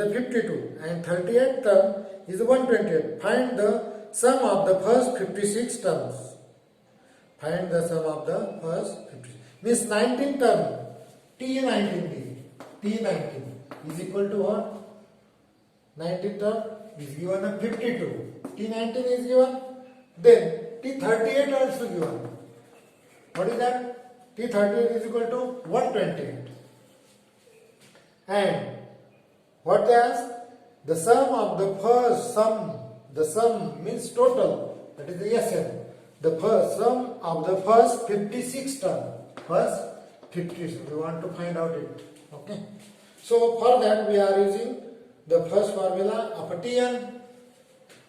a 52, and 38th term is 128. Find the sum of the first 56 terms. Find the sum of the first 56. Means 19th term, T19 is equal to what? 19th term is given a 52. T19 is given. Then T38 also given. What is that? T38 is equal to 128. And what they ask? The sum of the first sum. The sum means total. That is the SN. The first sum of the first 56 term. First 56. We want to find out it. Okay. So for that we are using the first formula of a Tn.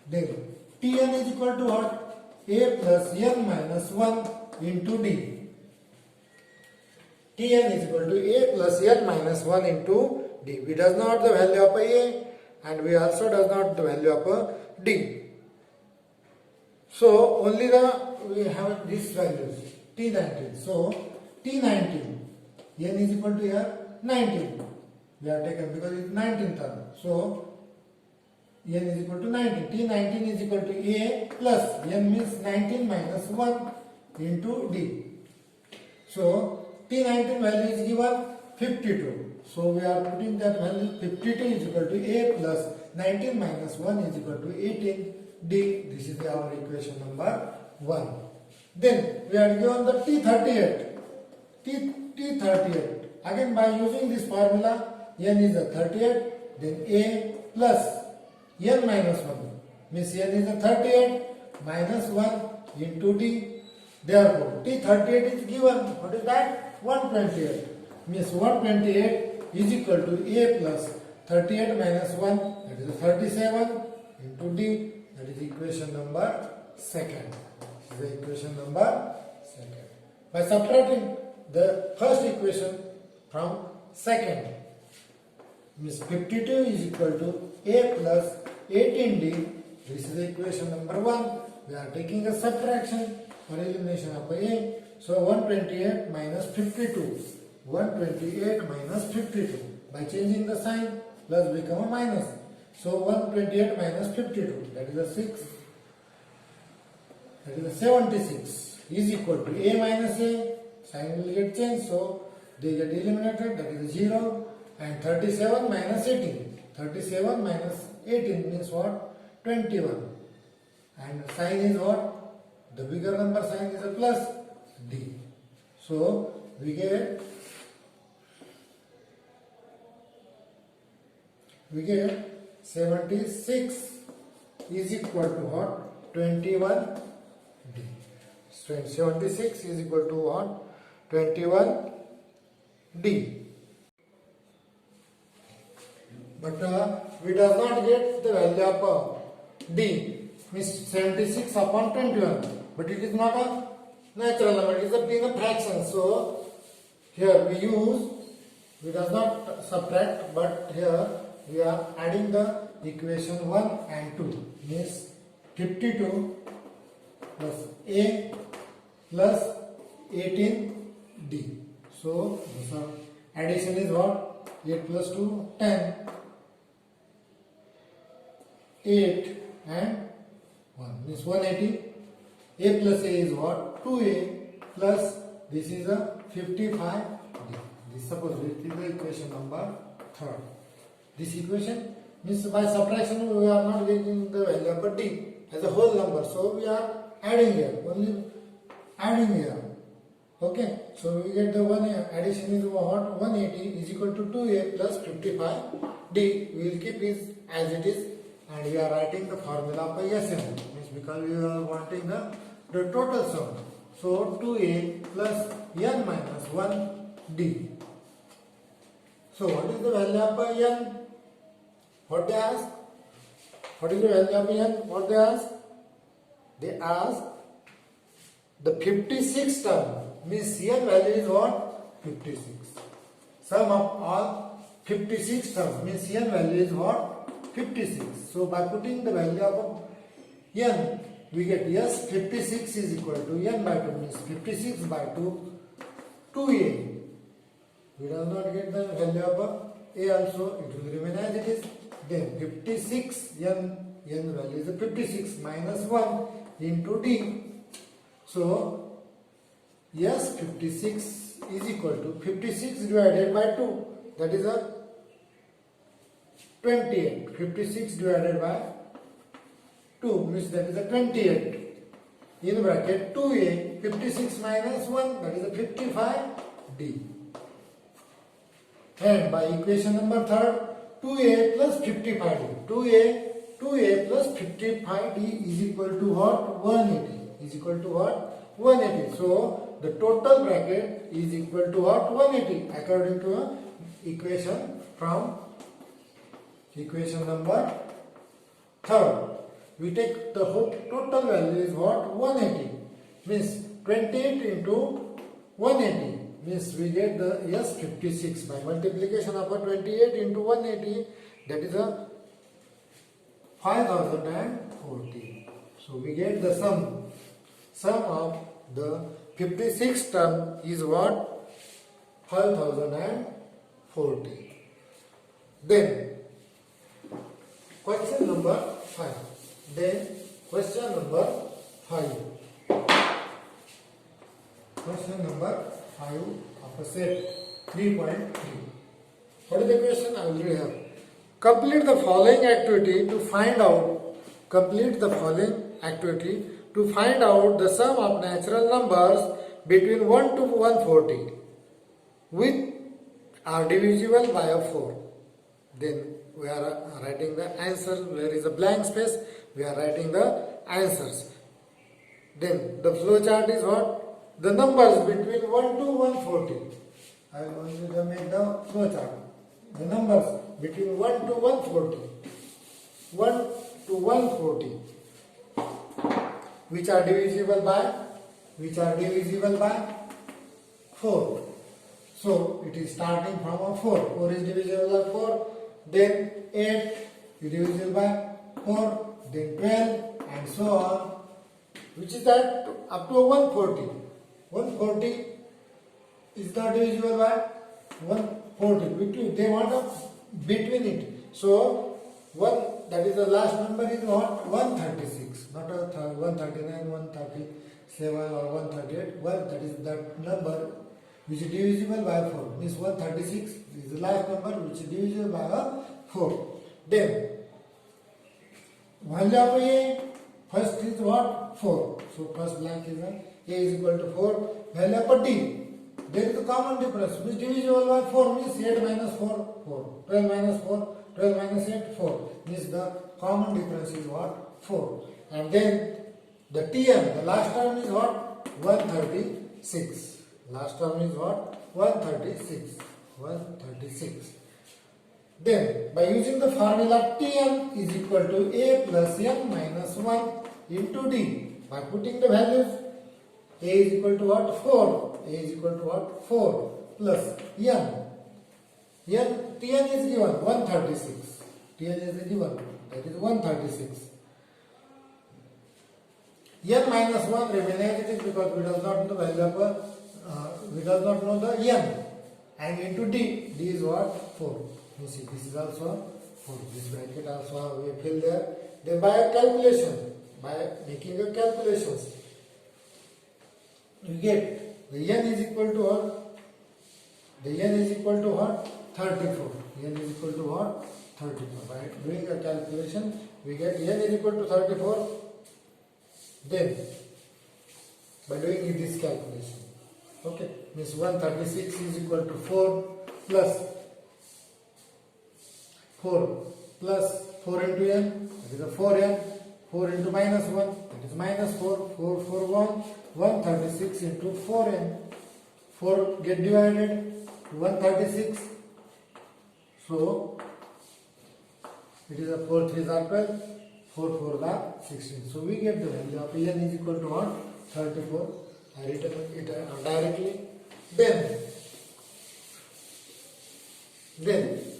Then Tn is equal to what? A plus n minus 1 into D. Tn is equal to A plus n minus 1 into D. We does not the value of A, and we also does not the value of D. So only we have these values T19. So T19 n is equal to here 19. We are taken because it is 19th term. So n is equal to 19. T19 is equal to A plus n means 19 minus 1 into D. So T19 value is given 52. So we are putting that value 52 is equal to A plus 19 minus 1 is equal to 18 D. This is our equation number 1. Then we are given the T38. T38. Again by using this formula, n is a 38, then A plus n minus 1 means n is a 38 minus 1 into D. Therefore T38 is given. What is that? 128. Means 128 is equal to A plus 38 minus 1, that is 37 into D. That is equation number 2nd. This is the equation number 2nd. By subtracting the first equation from second, means 52 is equal to A plus 18D. This is the equation number 1. We are taking a subtraction for elimination of A. So 128 minus 52. 128 minus 52. By changing the sign, plus become a minus. So 128 minus 52, that is a 6. That is a 76 is equal to A minus A. Sign will get changed, so they get eliminated. That is 0. And 37 minus 18. 37 minus 18 means what? 21. And sign is what? The bigger number sign is a plus D. So we get 76 is equal to what? 21 D. 76 is equal to what? 21 D. But we does not get the value of D, means 76 upon 21. But it is not a natural number, it is being a fraction. So here we does not subtract, but here we are adding the equation 1 and 2. Means 52 plus A plus 18D. So addition is what? 8 plus 2, 10. 8 and 1 means 180. A plus A is what? 2A plus this is a 55D. This suppose it is the equation number 3rd. This equation means by subtraction we are not getting the value of D as a whole number. So we are adding here, only adding here. Okay, so we get the one addition is what? 180 is equal to 2A plus 55D. We will keep it as it is. And we are writing the formula for SN, means because we are wanting the total sum. So 2A plus n minus 1D. So what is the value of n? What they ask? What is the value of n? What they ask? They ask the 56 term, means n value is what? 56. Sum of all 56 terms means n value is what? 56. So by putting the value of n, we get yes 56 is equal to n by 2 means 56 by 2, 2a. We do not get the value of a also, it will remain as it is. Then 56, n value is 56 minus 1 into d. So yes, 56 is equal to 56 divided by 2, that is a 28. 56 divided by 2 means that is a 28. In bracket 2a, 56 minus 1, that is a 55d. And by equation number 3, 2a plus 55d. 2a plus 55d is equal to what? 180. Is equal to what? 180. So the total bracket is equal to what? 180 according to a equation from equation number 3. We take the whole total value is what? 180. Means 28 into 180 means we get the yes 56 by multiplication of a 28 into 180, that is a 5040. So we get the sum of the 56 term is what? 5040. Then question number 5. Then question number 5. Question number 5 of a set 3.3. What is the question? I will read here. Complete the following activity to find out. Complete the following activity to find out the sum of natural numbers between 1 to 140 which are divisible by a 4. Then we are writing the answer. There is a blank space. We are writing the answers. Then the flow chart is what? The numbers between 1 to 140. I will only make the flow chart. The numbers between 1 to 140. 1 to 140. Which are divisible by? Which are divisible by 4. So it is starting from a 4. 4 is divisible by 4. Then 8 is divisible by 4. Then 12 and so on. Which is that up to 140. 140 is not divisible by 140. Between, they want a between it. So one, that is the last number is what? 136. Not a 139, 137 or 138. Well, that is that number which is divisible by 4. Means 136 is the last number which is divisible by a 4. Then value of a, first is what? 4. So first blank is a is equal to 4. Value of d. There is a common difference. Which divisible by 4 means 8 minus 4, 4. 12 minus 4, 12 minus 8, 4. Means the common difference is what? 4. And then the Tn, the last term is what? 136. Last term is what? 136. 136. Then by using the formula Tn is equal to a plus n minus 1 into d. By putting the values, a is equal to what? 4. A is equal to what? 4 plus n. Tn is given 136. Tn is given, that is 136. N minus 1 remain as it is because we does not know the value of we does not know the n. And into d is what? 4. You see, this is also 4. This bracket also we fill there. Then by a calculation, by making a calculations, we get the n is equal to what? The n is equal to what? 34. N is equal to what? 34. By doing a calculation, we get n is equal to 34. Then, by doing this calculation, okay, means 136 is equal to 4 plus 4 into n, that is a 4n. 4 into minus 1, that is minus 4. 4, 4, 1. 136 into 4n. 4 get divided to 136. So, it is a 4 3s are 12. 4 4s are 16. So, we get the value of n is equal to what? 34. I written it directly. Then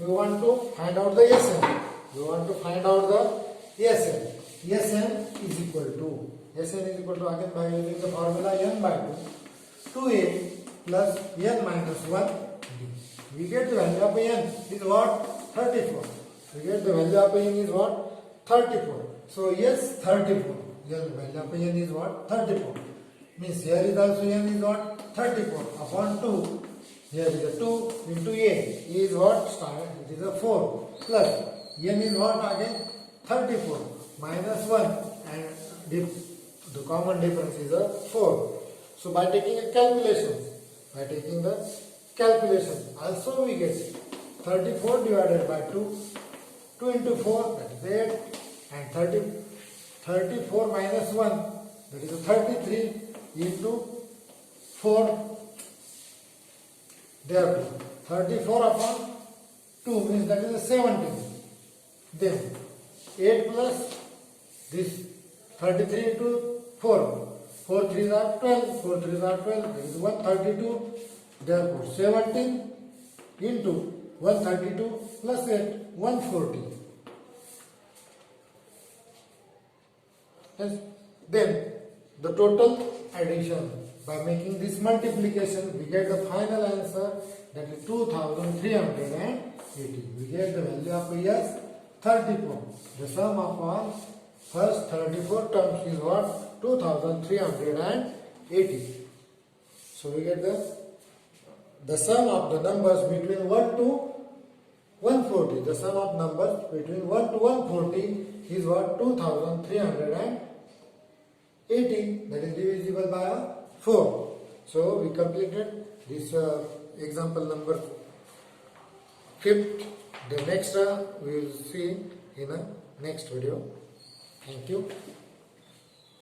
we want to find out the Sn. We want to find out the Sn. Sn is equal to again by using the formula n by 2, 2a plus n minus 1 d. We get the value of n is what? 34. We get the value of n is what? 34. So yes, 34. Here the value of n is what? 34. Means here is also n is what? 34 upon 2. Here is a 2 into a. A is what? It is a 4 plus n is what again? 34 minus 1 and the common difference is a 4. So by taking the calculation, also we get 34 divided by 2. 2 into 4, that is 8, and 34 minus 1, that is 33 into 4. Therefore, 34 upon 2 means that is 17. Then 8 plus this 33 into 4. 4 3s are 12. 4 3s are 12. That is 132. Therefore, 17 into 132 plus 8, 140. Yes. Then the total addition, by making this multiplication, we get the final answer, that is 2380. We get the value of yes, 34. The sum of all first 34 terms is what? 2380. So we get the sum of the numbers between 1 to 140. The sum of numbers between 1 to 140 is what? 2380. That is divisible by 4. So we completed this example number 5th. The next we will see in a next video. Thank you.